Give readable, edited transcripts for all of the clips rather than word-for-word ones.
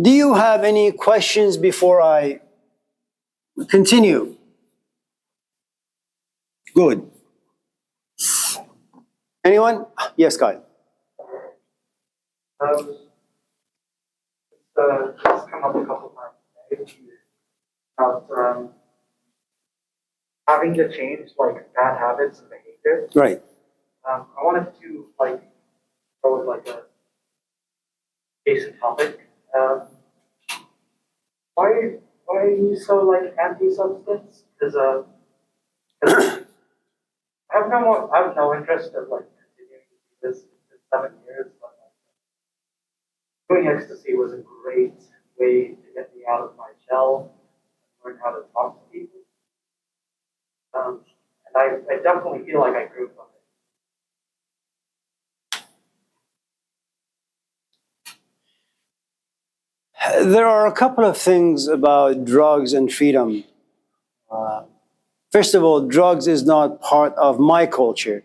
Do you have any questions before I continue? Good. Anyone? Yes, Kyle. It's come up a couple times today about having to change like bad habits and behaviors. Right. I wanted to go with like a basic topic. Why are you so like anti-substance? Because I have no interest in like continuing to do this in 7 years. But doing ecstasy was a great way to get me out of my shell and learn how to talk to people. And I definitely feel like I grew from it. There are a couple of things about drugs and freedom. First of all, drugs is not part of my culture.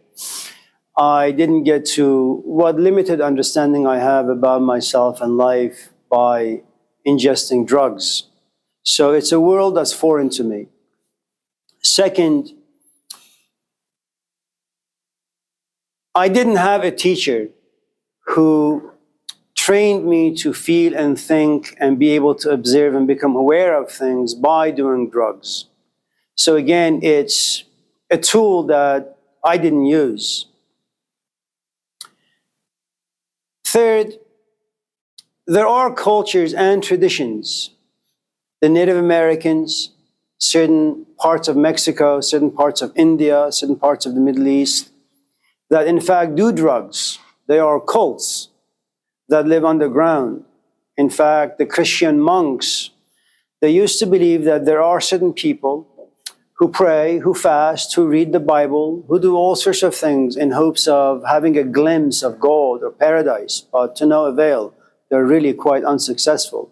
I didn't get to what limited understanding I have about myself and life by ingesting drugs. So it's a world that's foreign to me. Second, I didn't have a teacher who trained me to feel and think and be able to observe and become aware of things by doing drugs. So again, it's a tool that I didn't use. Third, there are cultures and traditions. The Native Americans, certain parts of Mexico, certain parts of India, certain parts of the Middle East, that in fact do drugs. They are cults that live underground. In fact, the Christian monks, they used to believe that there are certain people who pray, who fast, who read the Bible, who do all sorts of things in hopes of having a glimpse of God or paradise, but to no avail. They're really quite unsuccessful.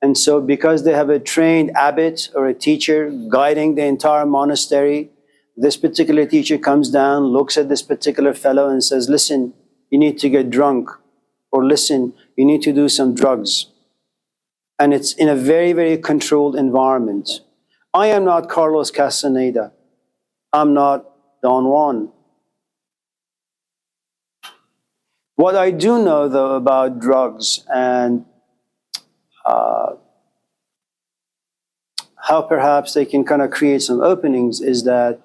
And so because they have a trained abbot or a teacher guiding the entire monastery, this particular teacher comes down, looks at this particular fellow and says, listen, you need to get drunk, or listen, you need to do some drugs. And it's in a very, very controlled environment. I am not Carlos Castaneda. I'm not Don Juan. What I do know, though, about drugs and how perhaps they can kind of create some openings is that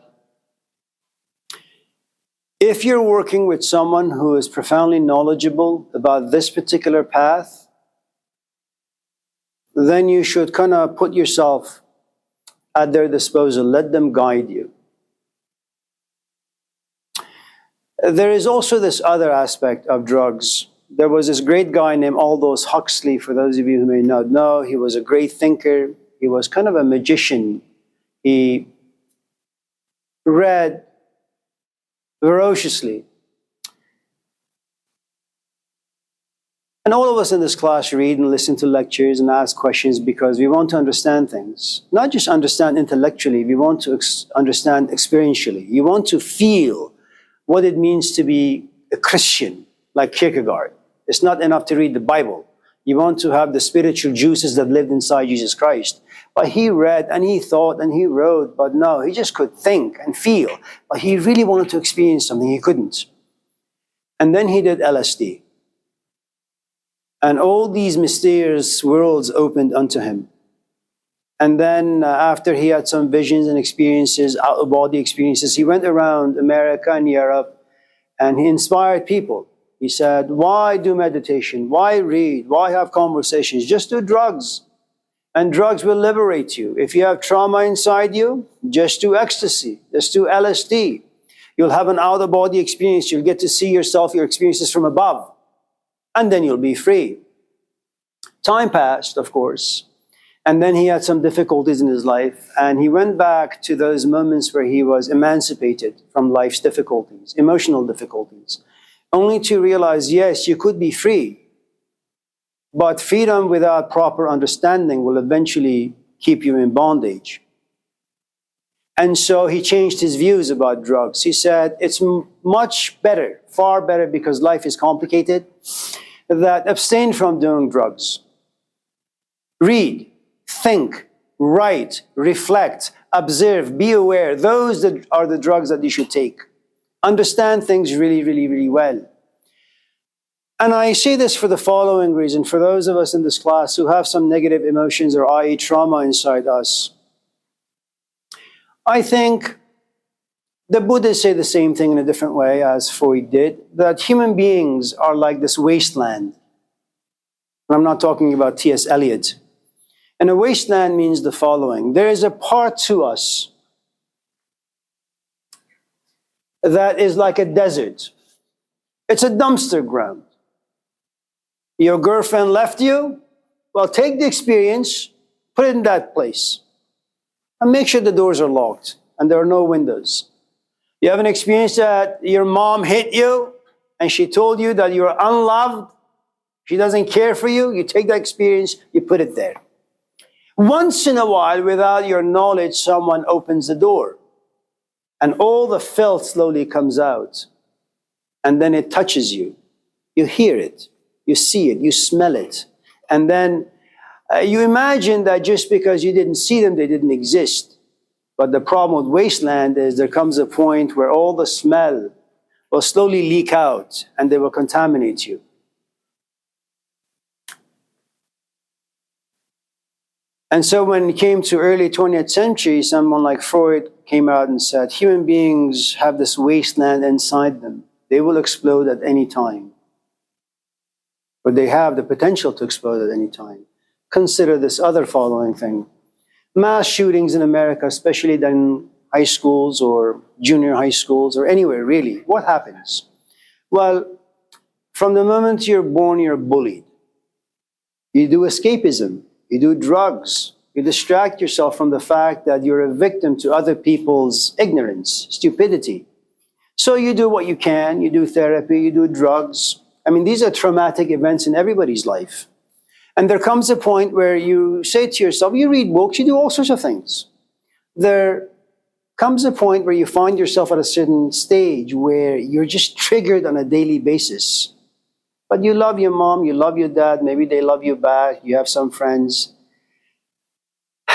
if you're working with someone who is profoundly knowledgeable about this particular path, then you should kind of put yourself at their disposal. Let them guide you. There is also this other aspect of drugs. There was this great guy named Aldous Huxley, for those of you who may not know. He was a great thinker. He was kind of a magician. He read voraciously. And all of us in this class read and listen to lectures and ask questions because we want to understand things. Not just understand intellectually, we want to understand experientially. You want to feel what it means to be a Christian, like Kierkegaard. It's not enough to read the Bible. You want to have the spiritual juices that lived inside Jesus Christ. But he read and he thought and he wrote, but no, he just could think and feel. But he really wanted to experience something he couldn't. And then he did LSD. And all these mysterious worlds opened unto him. And then after he had some visions and experiences, out-of-body experiences, he went around America and Europe and he inspired people. He said, why do meditation? Why read? Why have conversations? Just do drugs. And drugs will liberate you. If you have trauma inside you, just do ecstasy. Just do LSD. You'll have an out-of-body experience. You'll get to see yourself, your experiences from above. And then you'll be free. Time passed, of course. And then he had some difficulties in his life. And he went back to those moments where he was emancipated from life's difficulties, emotional difficulties, only to realize, yes, you could be free. But freedom without proper understanding will eventually keep you in bondage. And so he changed his views about drugs. He said, it's much better, far better, because life is complicated, that abstain from doing drugs. Read, think, write, reflect, observe, be aware. Those that are the drugs that you should take. Understand things really, really, really well. And I say this for the following reason. For those of us in this class who have some negative emotions or i.e. trauma inside us, I think the Buddhists say the same thing in a different way as Freud did, that human beings are like this wasteland. And I'm not talking about T.S. Eliot. And a wasteland means the following. There is a part to us that is like a desert. It's a dumpster ground. Your girlfriend left you? Well, take the experience, put it in that place. And make sure the doors are locked and there are no windows. You have an experience that your mom hit you and she told you that you're unloved, she doesn't care for you. You take that experience, you put it there. Once in a while, without your knowledge, someone opens the door and all the filth slowly comes out. And then it touches you. You hear it, you see it, you smell it. And then you imagine that just because you didn't see them, they didn't exist. But the problem with wasteland is there comes a point where all the smell will slowly leak out and they will contaminate you. And so when it came to early 20th century, someone like Freud came out and said, human beings have this wasteland inside them. They will explode at any time. But they have the potential to explode at any time. Consider this other following thing. Mass shootings in America, especially in high schools or junior high schools or anywhere really, what happens? Well, from the moment you're born, you're bullied. You do escapism. You do drugs. You distract yourself from the fact that you're a victim to other people's ignorance, stupidity. So you do what you can. You do therapy. You do drugs. I mean, these are traumatic events in everybody's life. And there comes a point where you say to yourself, you read books, you do all sorts of things. There comes a point where you find yourself at a certain stage where you're just triggered on a daily basis. But you love your mom, you love your dad, maybe they love you back, you have some friends.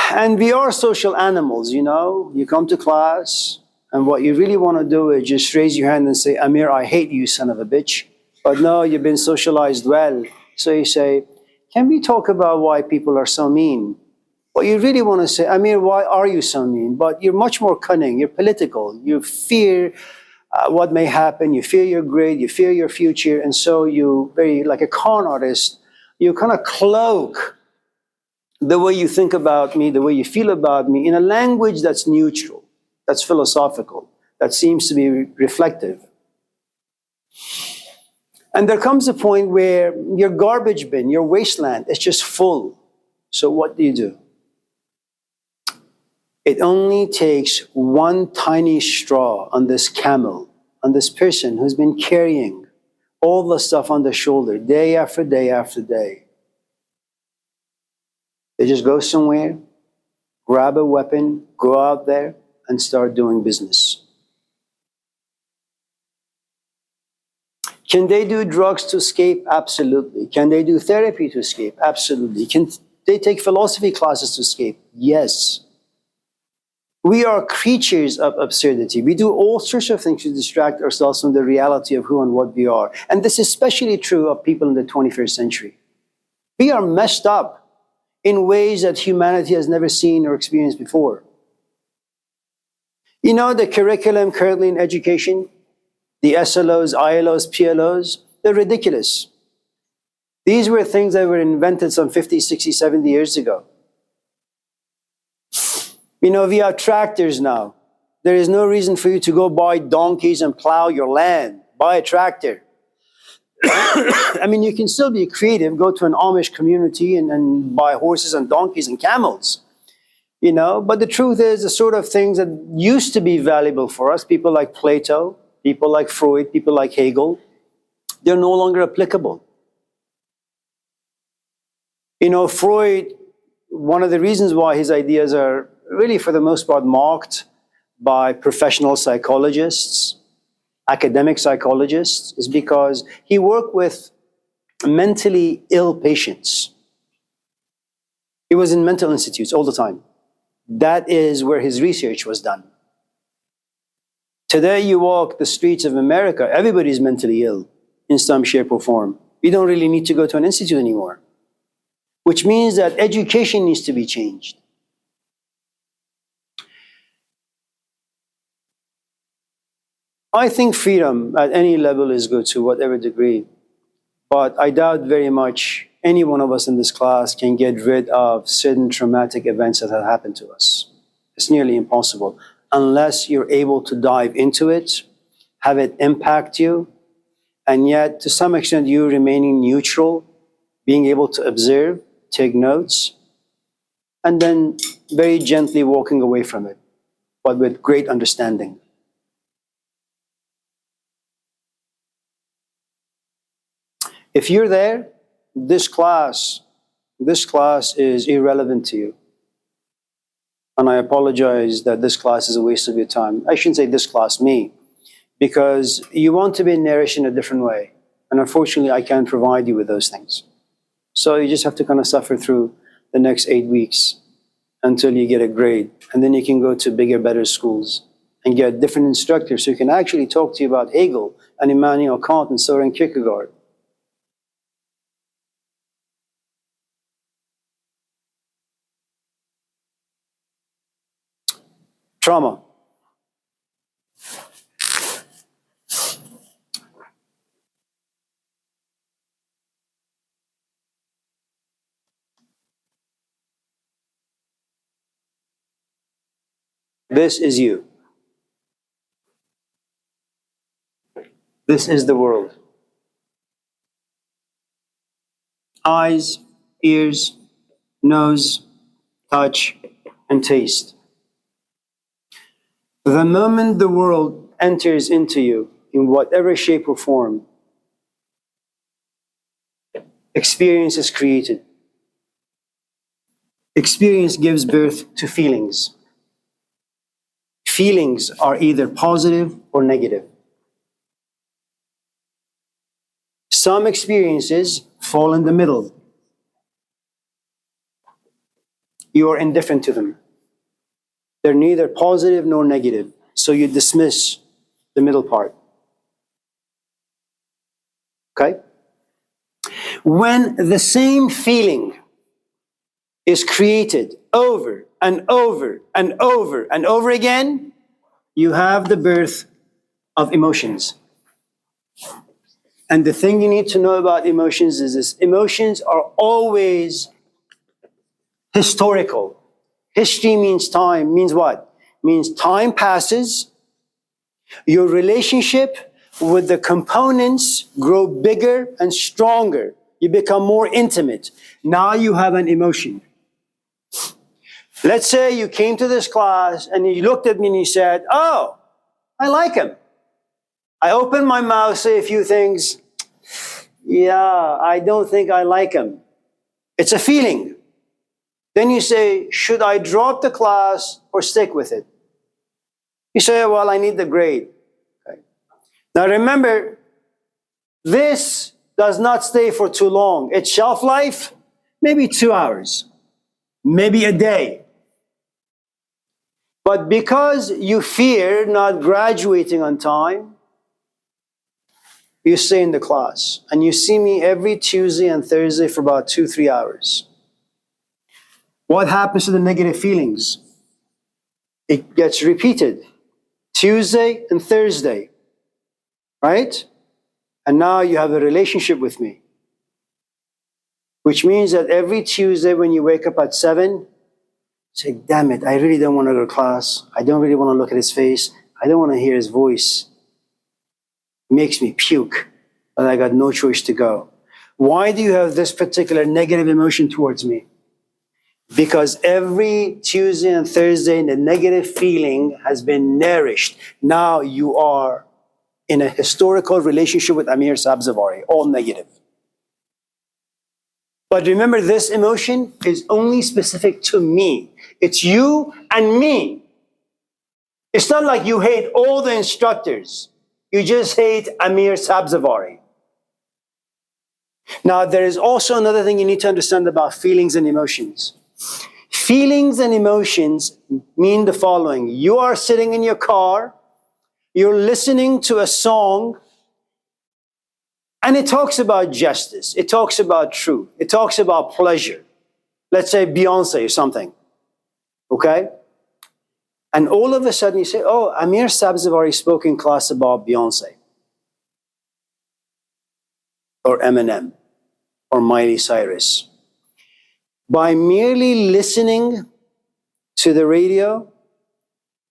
And we are social animals, you know. You come to class, and what you really want to do is just raise your hand and say, Amir, I hate you, son of a bitch. But no, you've been socialized well. So you say, can we talk about why people are so mean? What you really want to say, Amir, why are you so mean? But you're much more cunning, you're political, you fear what may happen, you fear your grade, you fear your future, and so you, very like a con artist, you kind of cloak the way you think about me, the way you feel about me, in a language that's neutral, that's philosophical, that seems to be reflective. And there comes a point where your garbage bin, your wasteland, is just full. So what do? It only takes one tiny straw on this camel, on this person who's been carrying all the stuff on the shoulder day after day after day. They just go somewhere, grab a weapon, go out there and start doing business. Can they do drugs to escape? Absolutely. Can they do therapy to escape? Absolutely. Can they take philosophy classes to escape? Yes. We are creatures of absurdity. We do all sorts of things to distract ourselves from the reality of who and what we are. And this is especially true of people in the 21st century. We are messed up in ways that humanity has never seen or experienced before. You know, the curriculum currently in education, the SLOs, ILOs, PLOs, they're ridiculous. These were things that were invented some 50, 60, 70 years ago. You know, we have tractors now. There is no reason for you to go buy donkeys and plow your land. Buy a tractor. I mean, you can still be creative, go to an Amish community and buy horses and donkeys and camels. You know, but the truth is the sort of things that used to be valuable for us, people like Plato, people like Freud, people like Hegel, they're no longer applicable. You know, Freud, one of the reasons why his ideas are really, for the most part, mocked by professional psychologists, academic psychologists, is because he worked with mentally ill patients. He was in mental institutes all the time. That is where his research was done. Today you walk the streets of America, everybody's mentally ill in some shape or form. You don't really need to go to an institute anymore. Which means that education needs to be changed. I think freedom at any level is good to whatever degree, but I doubt very much any one of us in this class can get rid of certain traumatic events that have happened to us. It's nearly impossible unless you're able to dive into it, have it impact you, and yet to some extent you remaining neutral, being able to observe, take notes, and then very gently walking away from it, but with great understanding. If you're there, this class is irrelevant to you. And I apologize that this class is a waste of your time. I shouldn't say this class, me, because you want to be nourished in a different way. And unfortunately, I can't provide you with those things. So you just have to kind of suffer through the next 8 weeks until you get a grade. And then you can go to bigger, better schools and get different instructors who can actually talk to you about Hegel and Immanuel Kant and Soren Kierkegaard. Trauma. This is you. This is the world. Eyes, ears, nose, touch, and taste. The moment the world enters into you, in whatever shape or form, experience is created. Experience gives birth to feelings. Feelings are either positive or negative. Some experiences fall in the middle. You are indifferent to them. They're neither positive nor negative, so you dismiss the middle part. Okay? When the same feeling is created over and over and over and over again, you have the birth of emotions. And the thing you need to know about emotions is this: emotions are always historical. History means time. Means what? Means time passes. Your relationship with the components grow bigger and stronger. You become more intimate. Now you have an emotion. Let's say you came to this class and you looked at me and you said, "Oh, I like him." I opened my mouth, say a few things. Yeah, I don't think I like him. It's a feeling. Then you say, should I drop the class or stick with it? You say, well, I need the grade. Okay. Now remember, this does not stay for too long. Its shelf life, maybe 2 hours, maybe a day. But because you fear not graduating on time, you stay in the class. And you see me every Tuesday and Thursday for about 2-3 hours. What happens to the negative feelings? It gets repeated. Tuesday and Thursday. Right? And now you have a relationship with me. Which means that every Tuesday when you wake up at 7, say, damn it, I really don't want to go to class. I don't really want to look at his face. I don't want to hear his voice. It makes me puke. But I got no choice to go. Why do you have this particular negative emotion towards me? Because every Tuesday and Thursday, the negative feeling has been nourished. Now you are in a historical relationship with Amir Sabzevari, all negative. But remember, this emotion is only specific to me. It's you and me. It's not like you hate all the instructors. You just hate Amir Sabzevari. Now, there is also another thing you need to understand about feelings and emotions. Feelings and emotions mean the following. You are sitting in your car, you're listening to a song, and it talks about justice. It talks about truth. It talks about pleasure. Let's say Beyonce or something. Okay? And all of a sudden you say, oh, Amir Sabz have already spoken in class about Beyonce. Or Eminem. Or Miley Cyrus. By merely listening to the radio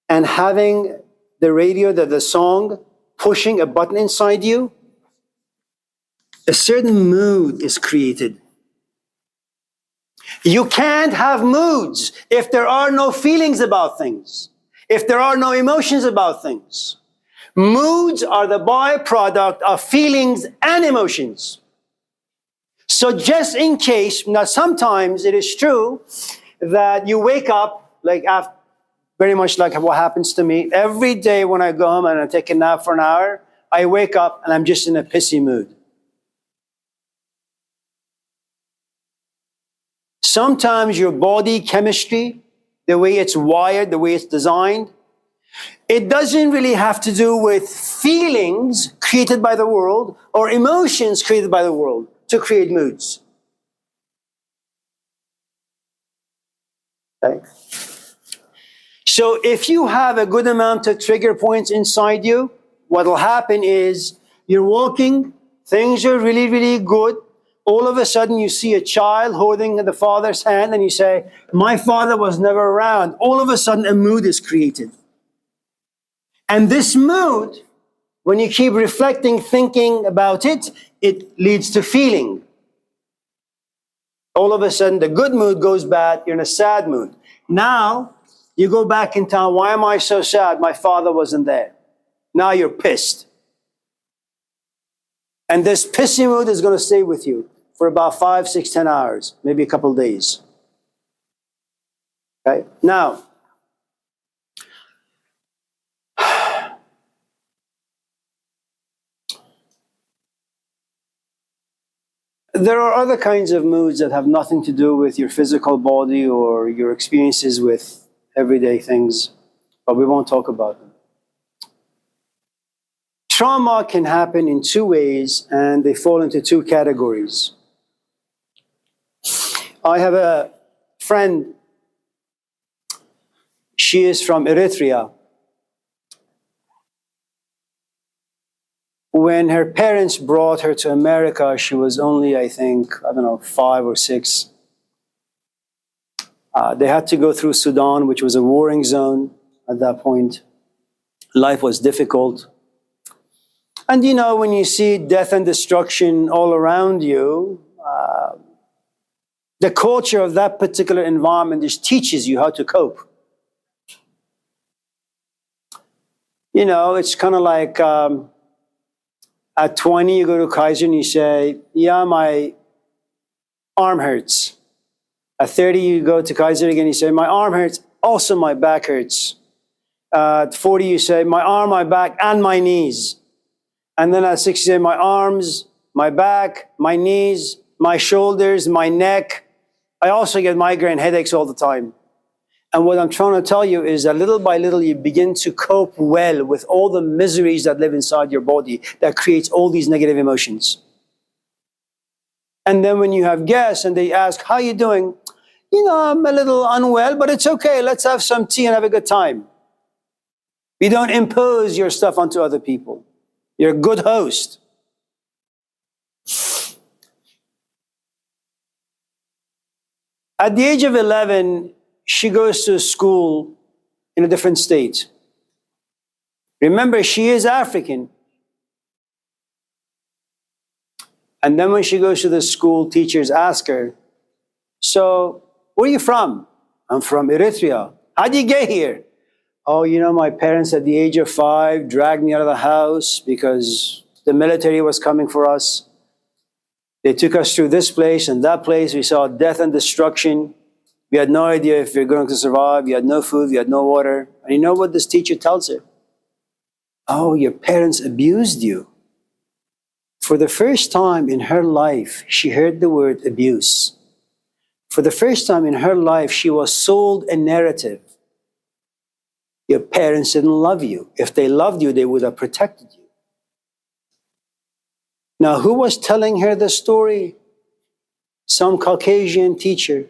and having the radio, the song, pushing a button inside you, a certain mood is created. You can't have moods if there are no feelings about things, if there are no emotions about things. Moods are the byproduct of feelings and emotions. So just in case, now sometimes it is true that you wake up, like after, very much like what happens to me. Every day when I go home and I take a nap for an hour, I wake up and I'm just in a pissy mood. Sometimes your body chemistry, the way it's wired, the way it's designed, it doesn't really have to do with feelings created by the world or emotions created by the world to create moods. Okay? So if you have a good amount of trigger points inside you, what will happen is you're walking, things are really, really good. All of a sudden you see a child holding the father's hand and you say, my father was never around. All of a sudden a mood is created. And this mood, when you keep reflecting, thinking about it, it leads to feeling. All of a sudden the good mood goes bad, you're in a sad mood. Now, you go back in time, why am I so sad? My father wasn't there. Now you're pissed. And this pissy mood is going to stay with you for about 5, 6, 10 hours, maybe a couple of days. Okay? Now, there are other kinds of moods that have nothing to do with your physical body or your experiences with everyday things, but we won't talk about them. Trauma can happen in two ways, and they fall into two categories. I have a friend, she is from Eritrea. When her parents brought her to America, she was only, I think, 5 or 6. They had to go through Sudan, which was a warring zone at that point. Life was difficult. And you know, when you see death and destruction all around you, the culture of that particular environment just teaches you how to cope. You know, it's kind of like at 20, you go to Kaiser and you say, yeah, my arm hurts. At 30, you go to Kaiser again, you say, my arm hurts, also my back hurts. At 40, you say, my arm, my back, and my knees. And then at 60, you say, my arms, my back, my knees, my shoulders, my neck. I also get migraine headaches all the time. And what I'm trying to tell you is that little by little, you begin to cope well with all the miseries that live inside your body that creates all these negative emotions. And then when you have guests and they ask, how are you doing? You know, I'm a little unwell, but it's okay. Let's have some tea and have a good time. You don't impose your stuff onto other people. You're a good host. At the age of 11, she goes to school in a different state. Remember, she is African. And then when she goes to the school, teachers ask her, so, where are you from? I'm from Eritrea. How'd you get here? Oh, you know, my parents at the age of 5 dragged me out of the house because the military was coming for us. They took us through this place and that place. We saw death and destruction. We had no idea if we were going to survive. We had no food. We had no water. And you know what this teacher tells her? Oh, your parents abused you. For the first time in her life, she heard the word abuse. For the first time in her life, she was sold a narrative. Your parents didn't love you. If they loved you, they would have protected you. Now, who was telling her the story? Some Caucasian teacher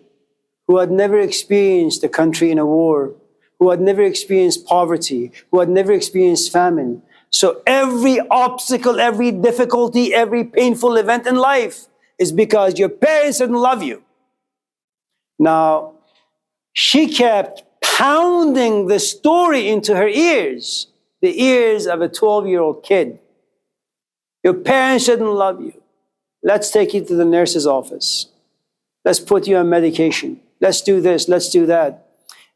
who had never experienced a country in a war, who had never experienced poverty, who had never experienced famine. So every obstacle, every difficulty, every painful event in life is because your parents didn't love you. Now, she kept pounding the story into her ears, the ears of a 12-year-old kid. Your parents didn't love you. Let's take you to the nurse's office. Let's put you on medication. Let's do this, let's do that.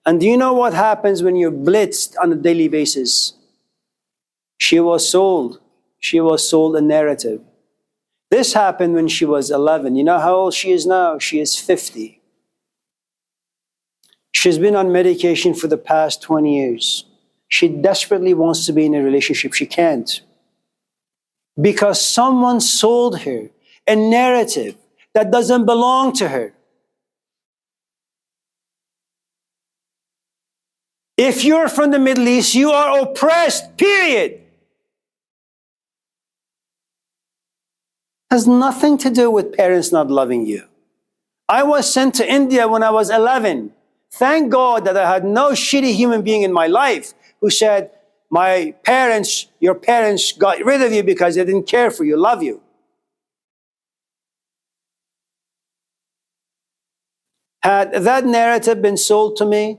And do you know what happens when you're blitzed on a daily basis? She was sold a narrative. This happened when she was 11. You know how old she is now? She is 50. She's been on medication for the past 20 years. She desperately wants to be in a relationship. She can't. Because someone sold her a narrative that doesn't belong to her. If you're from the Middle East, you are oppressed, period. Has nothing to do with parents not loving you. I was sent to India when I was 11. Thank God that I had no shitty human being in my life who said, your parents got rid of you because they didn't care for you, love you. Had that narrative been sold to me,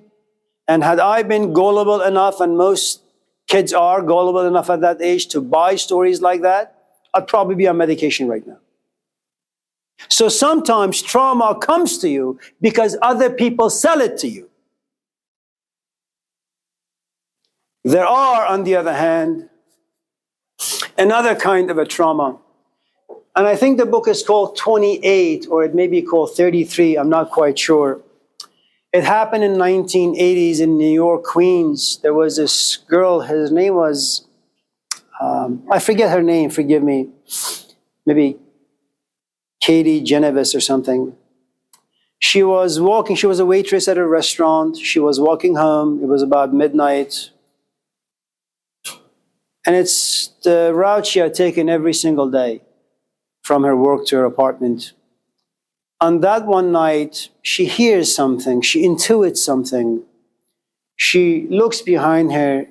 and had I been gullible enough, and most kids are gullible enough at that age to buy stories like that, I'd probably be on medication right now. So sometimes trauma comes to you because other people sell it to you. There are, on the other hand, another kind of a trauma. And I think the book is called 28, or it may be called 33, I'm not quite sure. It happened in 1980s in New York, Queens. There was this girl, her name was, I forget her name, forgive me, maybe Katie Genevis or something. She was a waitress at a restaurant. She was walking home. It was about midnight. And it's the route she had taken every single day from her work to her apartment. On that one night, she hears something. She intuits something. She looks behind her.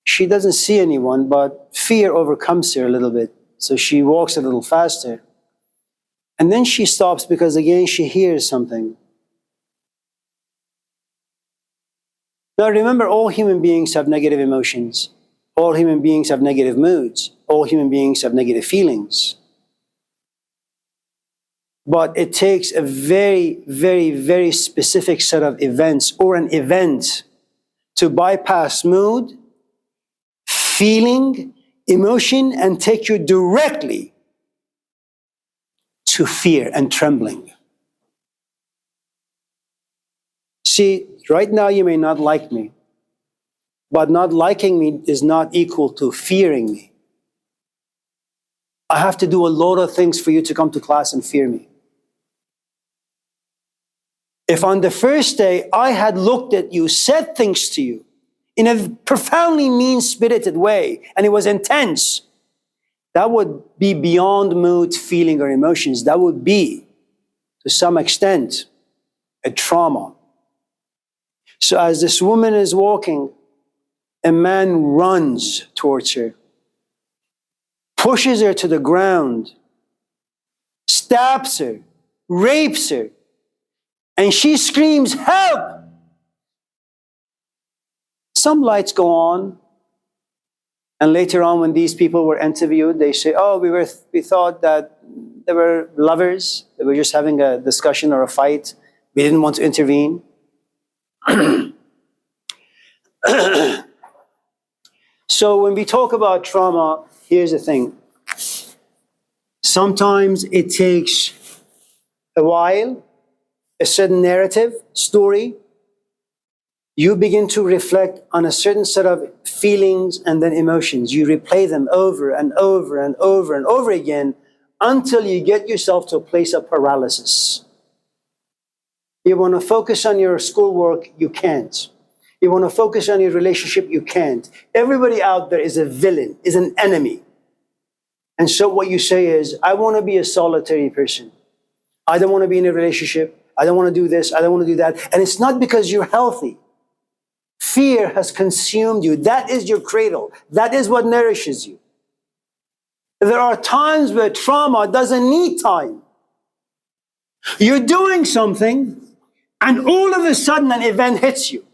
She doesn't see anyone, but fear overcomes her a little bit. So she walks a little faster. And then she stops because again, she hears something. Now remember, all human beings have negative emotions. All human beings have negative moods. All human beings have negative feelings. But it takes a very, very, very specific set of events or an event to bypass mood, feeling, emotion, and take you directly to fear and trembling. See, right now you may not like me, but not liking me is not equal to fearing me. I have to do a lot of things for you to come to class and fear me. If on the first day I had looked at you, said things to you in a profoundly mean-spirited way, and it was intense, that would be beyond mood, feeling, or emotions. That would be, to some extent, a trauma. So as this woman is walking, a man runs towards her, pushes her to the ground, stabs her, rapes her, and she screams, "Help!" Some lights go on, and later on when these people were interviewed, they say, "Oh, we thought that they were lovers, they were just having a discussion or a fight. We didn't want to intervene." So when we talk about trauma, here's the thing. Sometimes it takes a while, a certain narrative, story. You begin to reflect on a certain set of feelings and then emotions. You replay them over and over and over and over again until you get yourself to a place of paralysis. You want to focus on your schoolwork, you can't. You want to focus on your relationship, you can't. Everybody out there is a villain, is an enemy. And so what you say is, I want to be a solitary person. I don't want to be in a relationship. I don't want to do this. I don't want to do that. And it's not because you're healthy. Fear has consumed you. That is your cradle. That is what nourishes you. There are times where trauma doesn't need time. You're doing something, and all of a sudden an event hits you.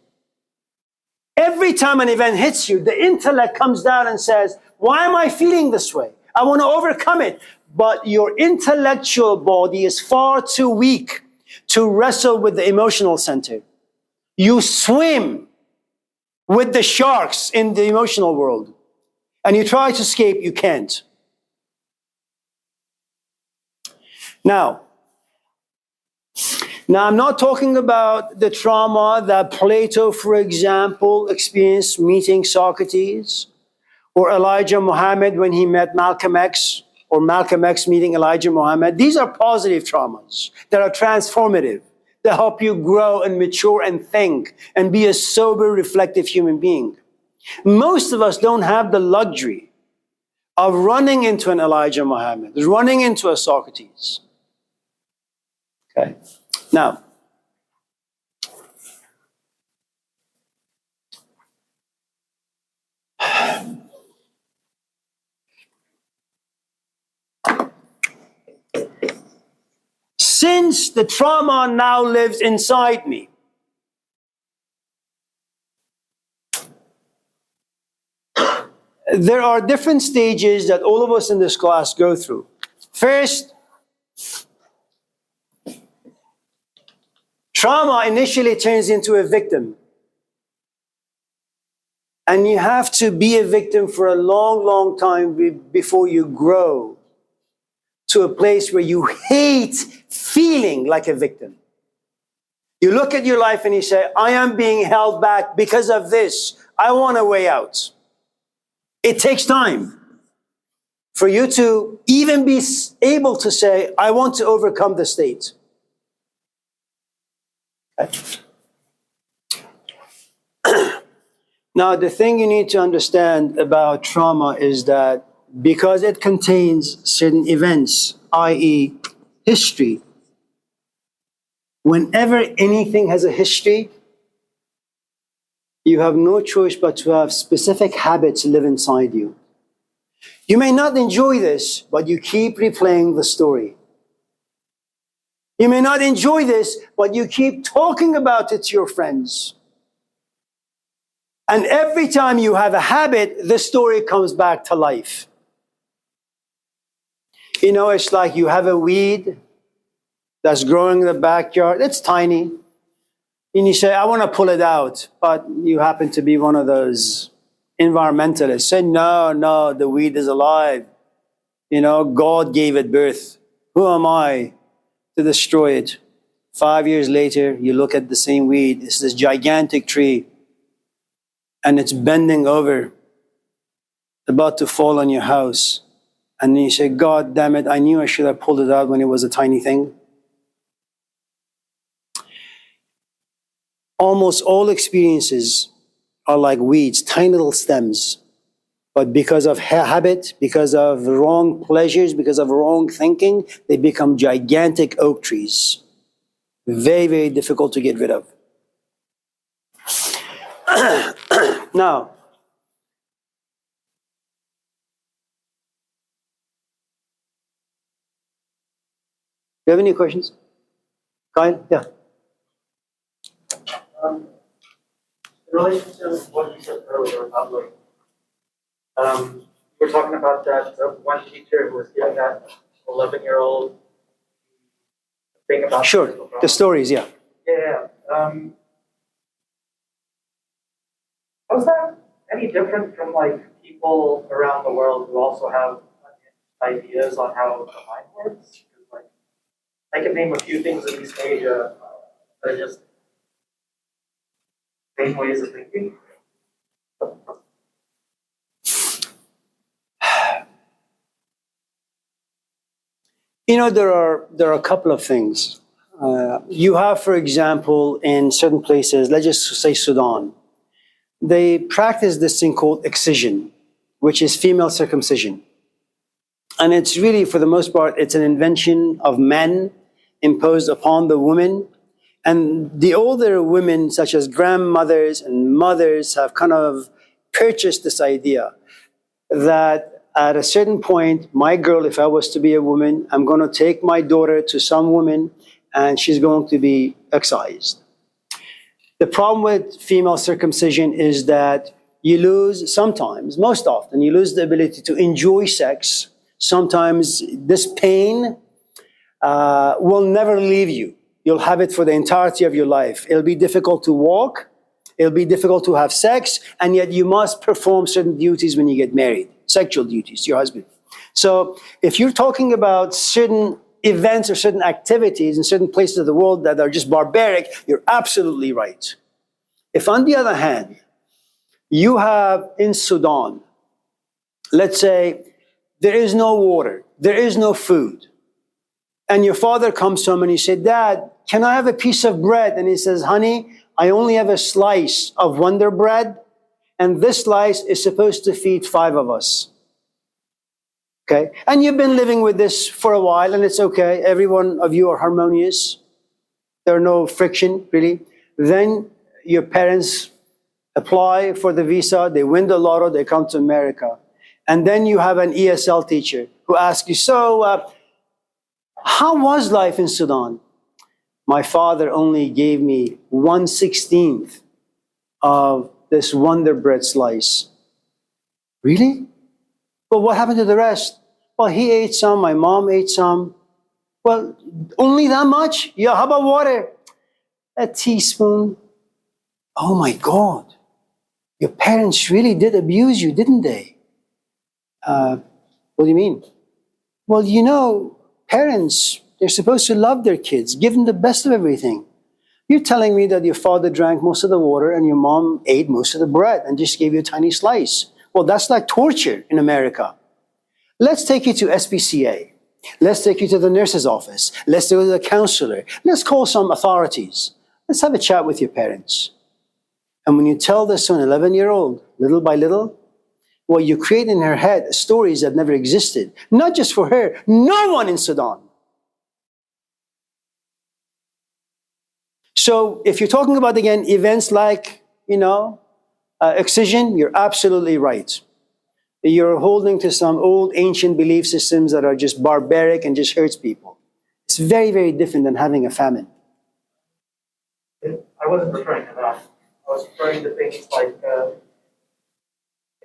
Every time an event hits you, the intellect comes down and says, why am I feeling this way? I want to overcome it. But your intellectual body is far too weak to wrestle with the emotional center. You swim with the sharks in the emotional world, and you try to escape, you can't. Now, I'm not talking about the trauma that Plato, for example, experienced meeting Socrates, or Elijah Muhammad when he met Malcolm X, or Malcolm X meeting Elijah Muhammad. These are positive traumas that are transformative, that help you grow and mature and think and be a sober, reflective human being. Most of us don't have the luxury of running into an Elijah Muhammad, running into a Socrates. Okay. Now, since the trauma now lives inside me, there are different stages that all of us in this class go through. First, trauma initially turns into a victim. And you have to be a victim for a long, long time before you grow to a place where you hate feeling like a victim. You look at your life and you say, I am being held back because of this. I want a way out. It takes time for you to even be able to say, I want to overcome the state. Okay. Now, the thing you need to understand about trauma is that because it contains certain events, i.e., history, whenever anything has a history, you have no choice but to have specific habits live inside you. You may not enjoy this, but you keep replaying the story. You may not enjoy this, but you keep talking about it to your friends. And every time you have a habit, the story comes back to life. You know, it's like you have a weed that's growing in the backyard. It's tiny. And you say, I want to pull it out. But you happen to be one of those environmentalists. Say, no, the weed is alive. You know, God gave it birth. Who am I to destroy it? 5 years later, you look at the same weed. It's this gigantic tree. And it's bending over, about to fall on your house. And then you say, God damn it, I knew I should have pulled it out when it was a tiny thing. Almost all experiences are like weeds, tiny little stems. But because of habit, because of wrong pleasures, because of wrong thinking, they become gigantic oak trees. Very, very difficult to get rid of. Now, do you have any questions? Kyle? Yeah. In relation to what you said earlier about you were talking about that one teacher who was giving that 11-year-old thing about Sure, the stories, yeah. Yeah. Was that any different from like people around the world who also have ideas on how the mind works? 'Cause, like, I can name a few things in East Asia that are just same ways of thinking. You know, there are a couple of things. You have, for example, in certain places, let's just say Sudan, they practice this thing called excision, which is female circumcision. And it's really, for the most part, it's an invention of men imposed upon the women. And the older women, such as grandmothers and mothers, have kind of purchased this idea that at a certain point, my girl, if I was to be a woman, I'm going to take my daughter to some woman and she's going to be excised. The problem with female circumcision is that you lose sometimes, most often, you lose the ability to enjoy sex. Sometimes this pain will never leave you. You'll have it for the entirety of your life. It'll be difficult to walk. It'll be difficult to have sex. And yet you must perform certain duties when you get married, sexual duties to your husband. So if you're talking about certain events or certain activities in certain places of the world that are just barbaric, you're absolutely right. If, on the other hand, you have in Sudan, let's say, there is no water, there is no food, and your father comes home and you say, Dad, can I have a piece of bread? And he says, honey, I only have a slice of Wonder Bread, and this slice is supposed to feed 5 of us. Okay? And you've been living with this for a while, and it's okay. Every one of you are harmonious. There's no friction, really. Then your parents apply for the visa, they win the lotto, they come to America. And then you have an ESL teacher who asks you, so how was life in Sudan? My father only gave me 1/16 of this Wonder Bread slice. Really? Well, what happened to the rest? Well, he ate some, my mom ate some. Well, only that much? Yeah, how about water? A teaspoon. Oh my God. Your parents really did abuse you, didn't they? What do you mean? Well, you know, parents, they're supposed to love their kids, give them the best of everything. You're telling me that your father drank most of the water and your mom ate most of the bread and just gave you a tiny slice. Well, that's like torture in America. Let's take you to SPCA. Let's take you to the nurse's office. Let's go to the counselor. Let's call some authorities. Let's have a chat with your parents. And when you tell this to an 11-year-old, little by little, well, you create in her head stories that never existed. Not just for her, no one in Sudan. So if you're talking about, again, events like, excision, you're absolutely right. You're holding to some old ancient belief systems that are just barbaric and just hurts people. It's very, very different than having a famine. I wasn't referring to that. I was referring to things like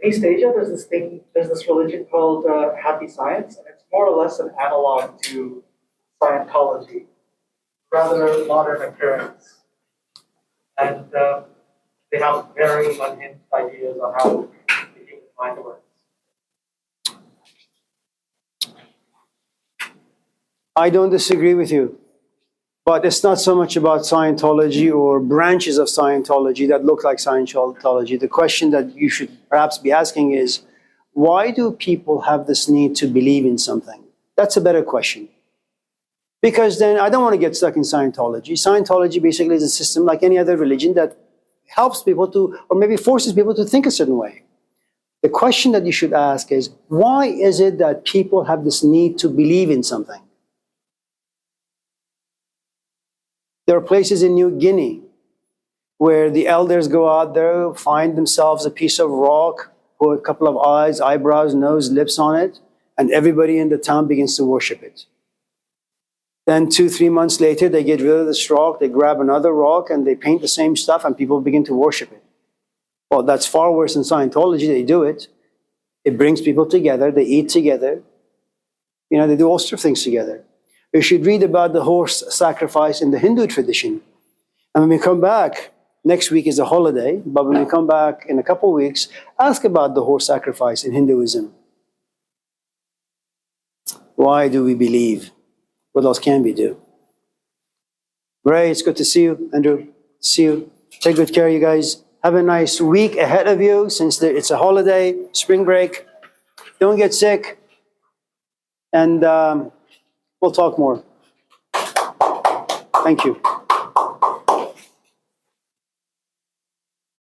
in East Asia, there's this religion called Happy Science, and it's more or less an analog to Scientology, rather modern occurrence. And they have very unhinged ideas on how the human mind works. I don't disagree with you, but it's not so much about Scientology or branches of Scientology that look like Scientology. The question that you should perhaps be asking is, why do people have this need to believe in something? That's a better question. Because then I don't want to get stuck in Scientology. Scientology basically is a system like any other religion that helps people to, or maybe forces people to think a certain way. The question that you should ask is, why is it that people have this need to believe in something? There are places in New Guinea where the elders go out there, find themselves a piece of rock, put a couple of eyes, eyebrows, nose, lips on it, and everybody in the town begins to worship it. Then 2-3 months later, they get rid of this rock, they grab another rock, and they paint the same stuff, and people begin to worship it. Well, that's far worse than Scientology. They do it. It brings people together. They eat together. They do all sorts of things together. You should read about the horse sacrifice in the Hindu tradition. And when we come back, next week is a holiday, but when we come back in a couple of weeks, ask about the horse sacrifice in Hinduism. Why do we believe? What else can we do? Ray, it's good to see you. Andrew, see you. Take good care, you guys. Have a nice week ahead of you since it's a holiday, spring break. Don't get sick. And we'll talk more. Thank you.